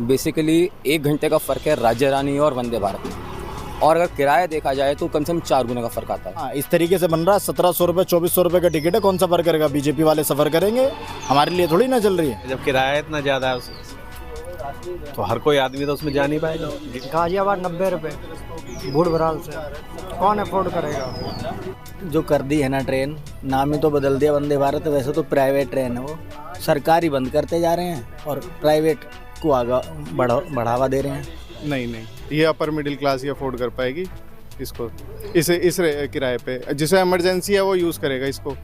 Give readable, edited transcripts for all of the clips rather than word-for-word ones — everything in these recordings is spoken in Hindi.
बेसिकली 1 घंटे का फ़र्क है राज्य रानी और वंदे भारत में, और अगर किराया देखा जाए तो कम से कम 4 गुना का फ़र्क आता है। हाँ, इस तरीके से बन रहा है। 1700 रुपये 2400 रुपये का टिकट है, कौन सफ़र करेगा? बीजेपी वाले सफ़र करेंगे, हमारे लिए थोड़ी ना चल रही है। जब किराया इतना ज़्यादा है तो हर कोई आदमी तो उसमें जा नहीं पाएगा। गाजियाबाद 90 रुपये बूढ़ बराल से, कौन अफोर्ड करेगा? जो कर दी है ना ट्रेन, नाम ही तो बदल दिया वंदे भारत। वैसे तो प्राइवेट ट्रेन है वो, सरकारी बंद करते जा रहे हैं और प्राइवेट को आगे बढ़ावा दे रहे हैं। नहीं, ये अपर मिडिल क्लास ही अफोर्ड कर पाएगी इसको, इस किराए पे। जिसे इमरजेंसी है वो यूज़ करेगा इसको।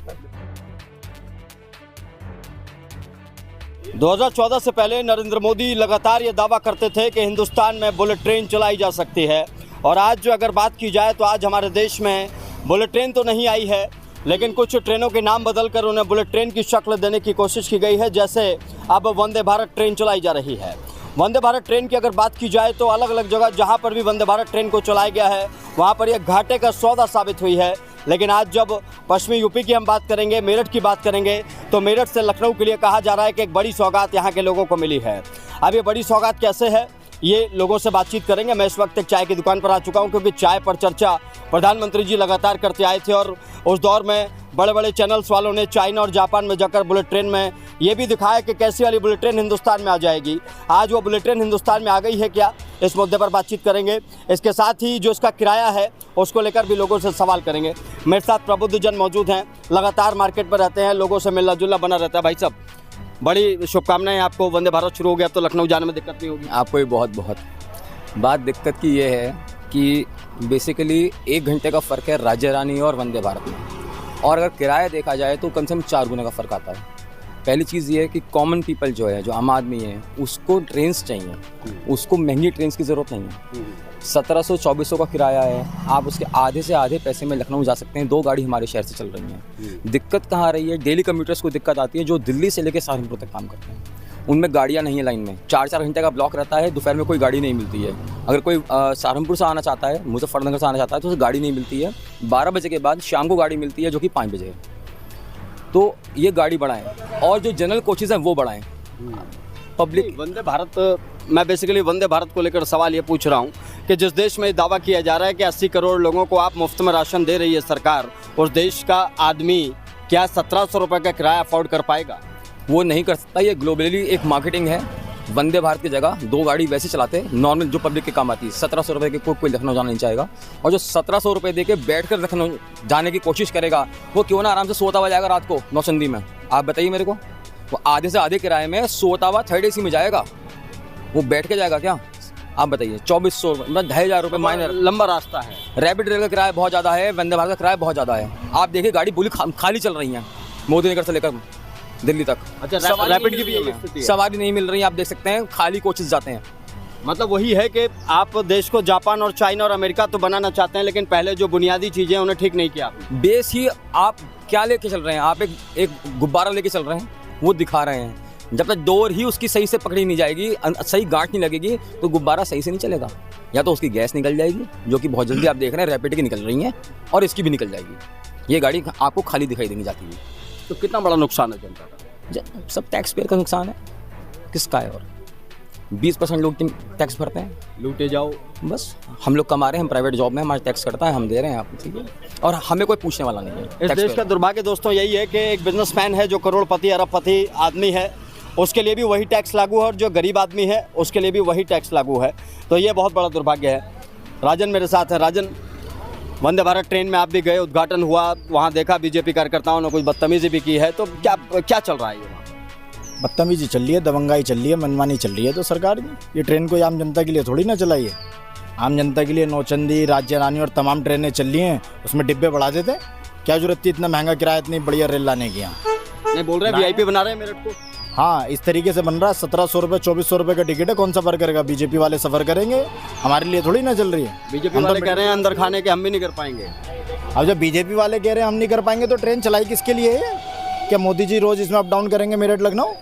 2014 से पहले नरेंद्र मोदी लगातार ये दावा करते थे कि हिंदुस्तान में बुलेट ट्रेन चलाई जा सकती है, और आज जो अगर बात की जाए तो आज हमारे देश में बुलेट ट्रेन तो नहीं आई है, लेकिन कुछ ट्रेनों के नाम बदलकर उन्हें बुलेट ट्रेन की शक्ल देने की कोशिश की गई है। जैसे अब वंदे भारत ट्रेन चलाई जा रही है। वंदे भारत ट्रेन की अगर बात की जाए तो अलग अलग जगह जहां पर भी वंदे भारत ट्रेन को चलाया गया है वहां पर यह घाटे का सौदा साबित हुई है। लेकिन आज जब पश्चिमी यूपी की हम बात करेंगे, मेरठ की बात करेंगे, तो मेरठ से लखनऊ के लिए कहा जा रहा है कि एक बड़ी सौगात यहाँ के लोगों को मिली है। अब ये बड़ी सौगात कैसे है, ये लोगों से बातचीत करेंगे। मैं इस वक्त एक चाय की दुकान पर आ चुका हूँ, क्योंकि चाय पर चर्चा प्रधानमंत्री जी लगातार करते आए थे, और उस दौर में बड़े बड़े चैनल्स वालों ने चाइना और जापान में जाकर बुलेट ट्रेन में ये भी दिखाया कि कैसी वाली बुलेट ट्रेन हिंदुस्तान में आ जाएगी। आज वो बुलेट ट्रेन हिंदुस्तान में आ गई है क्या, इस मुद्दे पर बातचीत करेंगे। इसके साथ ही जो इसका किराया है उसको लेकर भी लोगों से सवाल करेंगे। मेरे साथ प्रबुद्ध जन मौजूद हैं, लगातार मार्केट पर रहते हैं, लोगों से मिलना जुलना बना रहता है। भाई साहब, बड़ी शुभकामनाएं आपको। वंदे भारत शुरू हो गया तो लखनऊ जाने में दिक्कत नहीं होगी? आपको भी बहुत बहुत बात दिक्कत की ये है कि बेसिकली 1 घंटे का फ़र्क है राज्य रानी और वंदे भारत में, और अगर किराया देखा जाए तो कम से कम 4 गुना का फ़र्क आता है। पहली चीज़ ये है कि कॉमन पीपल जो है, जो आम आदमी है, उसको ट्रेन्स चाहिए, उसको महंगी ट्रेन्स की ज़रूरत नहीं है। 1700-2400 का किराया है, आप उसके आधे से आधे पैसे में लखनऊ जा सकते हैं। 2 गाड़ी हमारे शहर से चल रही हैं। दिक्कत कहाँ आ रही है? डेली कम्यूटर्स को दिक्कत आती है, जो दिल्ली से लेकर सहारनपुर तक काम करते हैं। उनमें गाड़ियाँ नहीं है लाइन में, 4-4 घंटे का ब्लॉक रहता है, दोपहर में कोई गाड़ी नहीं मिलती है। अगर कोई सहारनपुर से आना चाहता है, मुजफ्फरनगर से आना चाहता है, तो उसे गाड़ी नहीं मिलती है। 12 बजे के बाद शाम को गाड़ी मिलती है, जो कि 5 बजे है। तो ये गाड़ी बढ़ाएं, और जो जनरल कोचेज़ हैं वो बढ़ाएं। पब्लिक वंदे भारत, मैं बेसिकली वंदे भारत को लेकर सवाल ये पूछ रहा हूँ कि जिस देश में दावा किया जा रहा है कि 80 करोड़ लोगों को आप मुफ्त में राशन दे रही है सरकार, उस देश का आदमी क्या 1700 रुपये का किराया अफोर्ड कर पाएगा? वो नहीं कर सकता। ये ग्लोबली एक मार्केटिंग है। वंदे भारत की जगह 2 गाड़ी वैसे चलाते हैं नॉर्मल, जो पब्लिक के काम आती है। 1700 रुपये के कोई लखनऊ जाना नहीं चाहेगा, और जो 1700 रुपये दे के बैठ कर लखनऊ जाने की कोशिश करेगा, वो क्यों ना आराम से सोता हुआ जाएगा रात को नौचंदी में। आप बताइए मेरे को, वो आधे से आधे किराए में सोता हुआ 3rd AC में जाएगा, वो बैठ के जाएगा क्या? आप बताइए। 2400 मतलब 2500 रुपये माइनर, लंबा रास्ता है। रैपिड रेल का किराया बहुत ज़्यादा है, वंदे भारत का किराया बहुत ज़्यादा है। आप देखिए गाड़ी पूरी खाली चल रही हैं, मोदी नगर से लेकर दिल्ली तक। अच्छा, रैपिड की भी है? सवारी नहीं मिल रही, आप देख सकते हैं, खाली कोचेस जाते हैं। मतलब वही है कि आप देश को जापान और चाइना और अमेरिका तो बनाना चाहते हैं, लेकिन पहले जो बुनियादी चीज़ें उन्हें ठीक नहीं किया आपने। बेस ही आप क्या लेके चल रहे हैं? आप एक गुब्बारा लेके चल रहे हैं, वो दिखा रहे हैं। जब तक डोर ही उसकी सही से पकड़ी नहीं जाएगी, सही गांठ नहीं लगेगी, तो गुब्बारा सही से नहीं चलेगा। या तो उसकी गैस निकल जाएगी, जो कि बहुत जल्दी आप देख रहे हैं रैपिड की निकल रही है, और इसकी भी निकल जाएगी। ये गाड़ी आपको खाली दिखाई देनी जाती है। तो कितना बड़ा नुकसान है जनता का? सब टैक्स पेयर का नुकसान है, किसका है? और 20% लोग टैक्स भरते हैं। लूटे जाओ, बस हम लोग कमा रहे हैं, हम प्राइवेट जॉब में, हमारा टैक्स कटता है, हम दे रहे हैं आपको, ठीक है, और हमें कोई पूछने वाला नहीं है। इस देश का दुर्भाग्य दोस्तों यही है कि एक बिजनेसमैन है जो करोड़पति अरबपति आदमी है, उसके लिए भी वही टैक्स लागू है, और जो गरीब आदमी है उसके लिए भी वही टैक्स लागू है। तो ये बहुत बड़ा दुर्भाग्य है। राजन मेरे साथ है। राजन, वंदे भारत ट्रेन में आप भी गए, उद्घाटन हुआ, वहाँ देखा बीजेपी कार्यकर्ताओं ने कुछ बदतमीजी भी की है, तो क्या चल रहा है ये? बदतमीजी चल रही है, दबंगाई चल रही है, मनमानी चल रही है। तो सरकार की ये ट्रेन कोई आम जनता के लिए थोड़ी ना चलाई है। आम जनता के लिए नौचंदी, राज्य रानी और तमाम ट्रेनें चल रही हैं, उसमें डिब्बे बढ़ा देते। क्या जरूरत थी इतना महंगा किराया, इतनी बढ़िया रेल लाने की? यहाँ नहीं बोल रहे VIP बना रहे हैं मेरठ को। हाँ, इस तरीके से बन रहा है। 1700 रुपये 2400 रुपये का टिकट है, कौन सफ़र करेगा? बीजेपी वाले सफ़र करेंगे, हमारे लिए थोड़ी ना चल रही है। बीजेपी वाले कह रहे हैं अंदर खाने के हम भी नहीं कर पाएंगे। अब जब बीजेपी वाले कह रहे हैं हम नहीं कर पाएंगे, तो ट्रेन चलाई किसके लिए है? क्या मोदी जी रोज़ इसमें अप डाउन करेंगे मेरठ लखनऊ?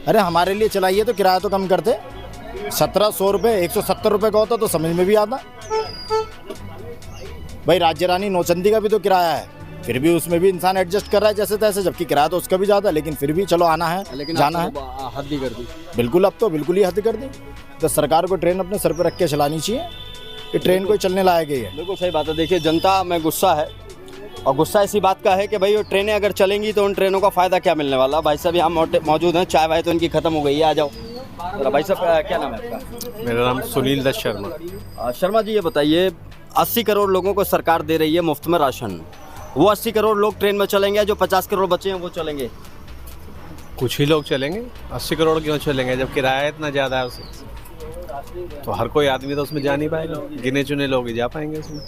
अरे हमारे लिए चलाइए तो किराया तो कम करते। 1700 रुपये 170 रुपये का होता तो समझ में भी आता भाई। राज्य रानी नौचंदी का भी तो किराया है, फिर भी उसमें भी इंसान एडजस्ट कर रहा है जैसे तैसे, जबकि किराया तो उसका भी ज़्यादा है, लेकिन फिर भी चलो आना है, लेकिन जाना है। हद ही कर दी। बिल्कुल, अब तो बिल्कुल ही हद कर दी। तो सरकार को ट्रेन अपने सर पे रख के चलानी चाहिए कि ट्रेन कोई चलने लायक ही है। बिल्कुल सही बात है। देखिए जनता में गुस्सा है, और गुस्सा इसी बात का है कि भाई वो ट्रेनें अगर चलेंगी तो उन ट्रेनों का फ़ायदा क्या मिलने वाला। भाई साहब यहाँ मौजूद हैं, चाय वाय तो इनकी ख़त्म हो गई है, आ जाओ। भाई साहब क्या नाम है आपका? मेरा नाम सुनील दत्त शर्मा। शर्मा जी, ये बताइए 80 करोड़ लोगों को सरकार दे रही है मुफ्त में राशन, वो 80 करोड़ लोग ट्रेन में चलेंगे, जो 50 करोड़ बचे हैं वो चलेंगे? कुछ ही लोग चलेंगे, 80 करोड़ क्यों चलेंगे जब किराया इतना ज़्यादा है उससे। तो हर कोई आदमी तो उसमें जा नहीं पाएगा, गिने चुने लोग ही जा पाएंगे उसमें।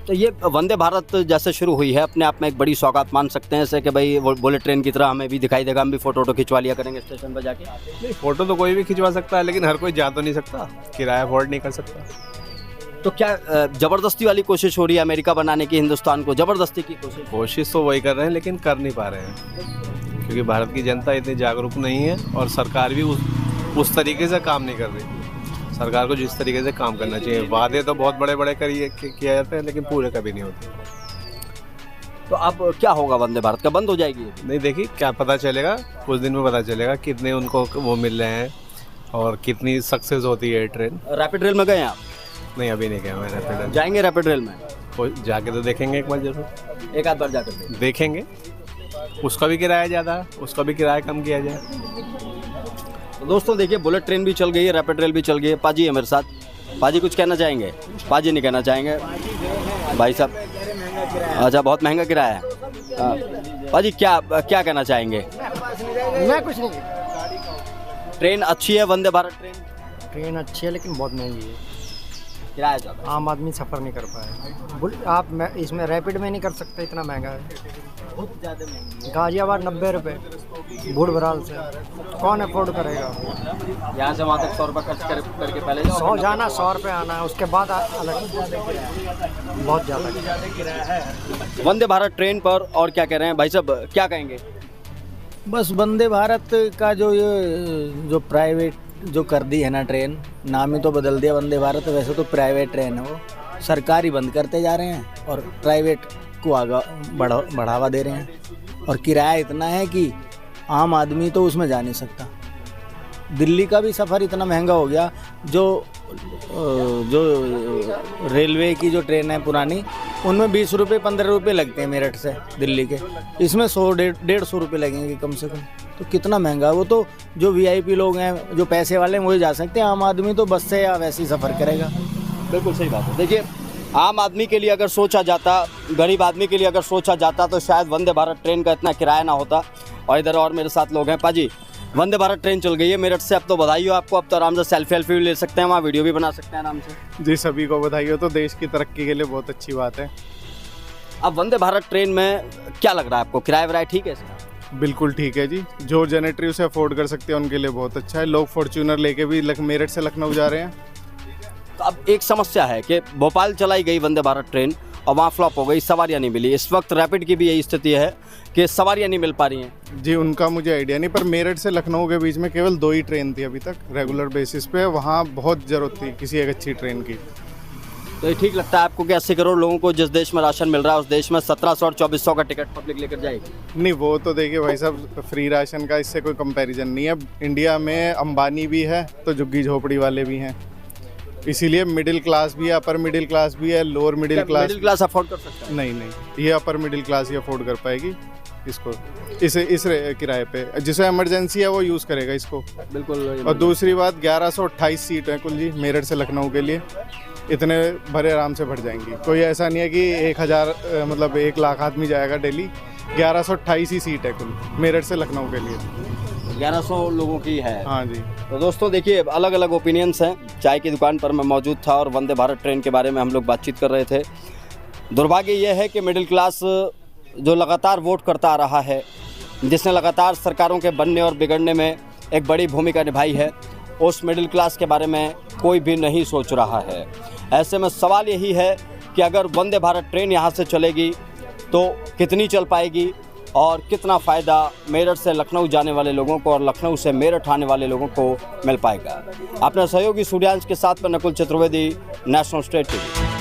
तो ये वंदे भारत जैसे शुरू हुई है, अपने आप में एक बड़ी सौगात मान सकते हैं ऐसे कि भाई वो बुलेट ट्रेन की तरह हमें भी दिखाई देगा, हम भी फोटो खिंचवा लिया करेंगे स्टेशन पर जाके। नहीं, फोटो तो कोई भी खिंचवा सकता है, लेकिन हर कोई जा तो नहीं सकता, किराया अफोर्ड नहीं कर सकता। तो क्या ज़बरदस्ती वाली कोशिश हो रही है अमेरिका बनाने की, हिंदुस्तान को ज़बरदस्ती की कोशिश तो वही कर रहे हैं, लेकिन कर नहीं पा रहे हैं, क्योंकि भारत की जनता इतनी जागरूक नहीं है और सरकार भी उस तरीके से काम नहीं कर रही। सरकार को जिस तरीके से काम करना चाहिए, वादे तो बहुत बड़े बड़े किए जाते हैं, लेकिन पूरे कभी नहीं होते। तो अब क्या होगा, वंदे भारत का बंद हो जाएगी? नहीं, देखिए क्या पता चलेगा, कुछ दिन में पता चलेगा कितने उनको वो मिल रहे हैं और कितनी सक्सेस होती है ट्रेन। रैपिड रेल में गए आप? नहीं, अभी नहीं गया मैं रैपिड रेल। जाएंगे रैपिड रेल में? जाके तो देखेंगे एक बार जरूर, एक आध बार जाकर देखेंगे। उसका भी किराया ज़्यादा है, उसका भी किराया कम किया जाए। तो दोस्तों देखिए, बुलेट ट्रेन भी चल गई है, रैपिड रेल भी चल गई है। पाजी है मेरे साथ, पाजी कुछ कहना चाहेंगे? पाजी नहीं कहना चाहेंगे भाई साहब। अच्छा, बहुत महंगा किराया है। हाँ पाजी, क्या कहना चाहेंगे? मैं कुछ नहीं। ट्रेन अच्छी है वंदे भारत ट्रेन? ट्रेन अच्छी है लेकिन बहुत महंगी है, किराया ज़्यादा, आम आदमी सफ़र नहीं कर पाए। आप इसमें रैपिड में नहीं कर सकते, इतना महंगा है, बहुत ज़्यादा महंगी है। गाजियाबाद 90 रुपये, बूढ़ बराल से कौन अफोर्ड करेगा? यहाँ से वहाँ तक 100 रुपये खर्च करके पहले 100 जाना 100 रुपये आना है, उसके बाद अलग बहुत ज़्यादा। वंदे भारत ट्रेन पर और क्या कह रहे हैं भाई साहब, क्या कहेंगे? बस वंदे भारत का जो प्राइवेट जो कर दी है ना ट्रेन, नाम ही तो बदल दिया वंदे भारत, वैसे तो प्राइवेट ट्रेन है वो। सरकारी बंद करते जा रहे हैं और प्राइवेट को आगे बढ़ावा दे रहे हैं, और किराया इतना है कि आम आदमी तो उसमें जा नहीं सकता। दिल्ली का भी सफ़र इतना महंगा हो गया, जो रेलवे की जो ट्रेन है पुरानी, उनमें 20 रुपये 15 रुपये लगते हैं मेरठ से दिल्ली के, इसमें 100-150 रुपये लगेंगे कम से कम। तो कितना महंगा है वो। तो जो VIP लोग हैं, जो पैसे वाले हैं, वही जा सकते हैं, आम आदमी तो बस से या वैसे ही सफ़र करेगा। बिल्कुल सही बात है। देखिए, आम आदमी के लिए अगर सोचा जाता, गरीब आदमी के लिए अगर सोचा जाता, तो शायद वंदे भारत ट्रेन का इतना किराया ना होता। और इधर और मेरे साथ लोग हैं। पाजी, वंदे भारत ट्रेन चल गई है मेरठ से, अब तो बधाई हो आपको, अब तो आराम से सेल्फी भी ले सकते हैं, वहाँ वीडियो भी बना सकते हैं आराम से। जी, सभी को बधाई हो, तो देश की तरक्की के लिए बहुत अच्छी बात है। अब वंदे भारत ट्रेन में क्या लग रहा है आपको, किराया विराया ठीक है इसका? बिल्कुल ठीक है जी, जो जनरेटरी उसे अफोर्ड कर सकते हैं उनके लिए बहुत अच्छा है। लोग फॉर्च्यूनर लेके भी मेरठ से लखनऊ जा रहे हैं। तो अब एक समस्या है कि भोपाल चलाई गई वंदे भारत ट्रेन और वहाँ फ्लॉप हो गई, सवारियाँ नहीं मिली। इस वक्त रैपिड की भी यही स्थिति है कि सवारियाँ नहीं मिल पा रही हैं। जी, उनका मुझे आइडिया नहीं, पर मेरठ से लखनऊ के बीच में केवल 2 ही ट्रेन थी अभी तक रेगुलर बेसिस पे। वहाँ बहुत ज़रूरत थी किसी एक अच्छी ट्रेन की। तो ये ठीक लगता है आपको कि 80 करोड़ लोगों को जिस देश में राशन मिल रहा है, उस देश में 1700 और 2400 का टिकट पब्लिक लेकर जाएगी? नहीं, वो तो देखिए भाई साहब, फ्री राशन का इससे कोई कंपैरिजन नहीं है। इंडिया में अंबानी भी है तो झुग्गी झोपड़ी वाले भी हैं, इसीलिए मिडिल क्लास भी है, अपर मिडिल क्लास भी है, लोअर मिडिल क्लास अफोर्ड कर सकता है? नहीं, ये अपर मिडिल क्लास ही अफोर्ड कर पाएगी इसको, इस किराए पे। जिसे इमरजेंसी है वो यूज़ करेगा इसको। बिल्कुल। और दूसरी बात, 1128 सीट है कुल जी मेरठ से लखनऊ के लिए, इतने भरे आराम से भर जाएंगी। कोई ऐसा नहीं है कि 1000 मतलब 1 लाख आदमी जाएगा डेली। 1128 ही सीट है कुल मेरठ से लखनऊ के लिए। 1100 लोगों की है। हाँ जी। तो दोस्तों देखिए, अलग अलग ओपिनियंस हैं। चाय की दुकान पर मैं मौजूद था और वंदे भारत ट्रेन के बारे में हम लोग बातचीत कर रहे थे। दुर्भाग्य यह है कि मिडिल क्लास जो लगातार वोट करता आ रहा है, जिसने लगातार सरकारों के बनने और बिगड़ने में एक बड़ी भूमिका निभाई है, उस मिडिल क्लास के बारे में कोई भी नहीं सोच रहा है। ऐसे में सवाल यही है कि अगर वंदे भारत ट्रेन यहाँ से चलेगी तो कितनी चल पाएगी और कितना फ़ायदा मेरठ से लखनऊ जाने वाले लोगों को और लखनऊ से मेरठ आने वाले लोगों को मिल पाएगा। अपने सहयोगी सूर्यांश के साथ में Nakul Chaturvedi, national state TV.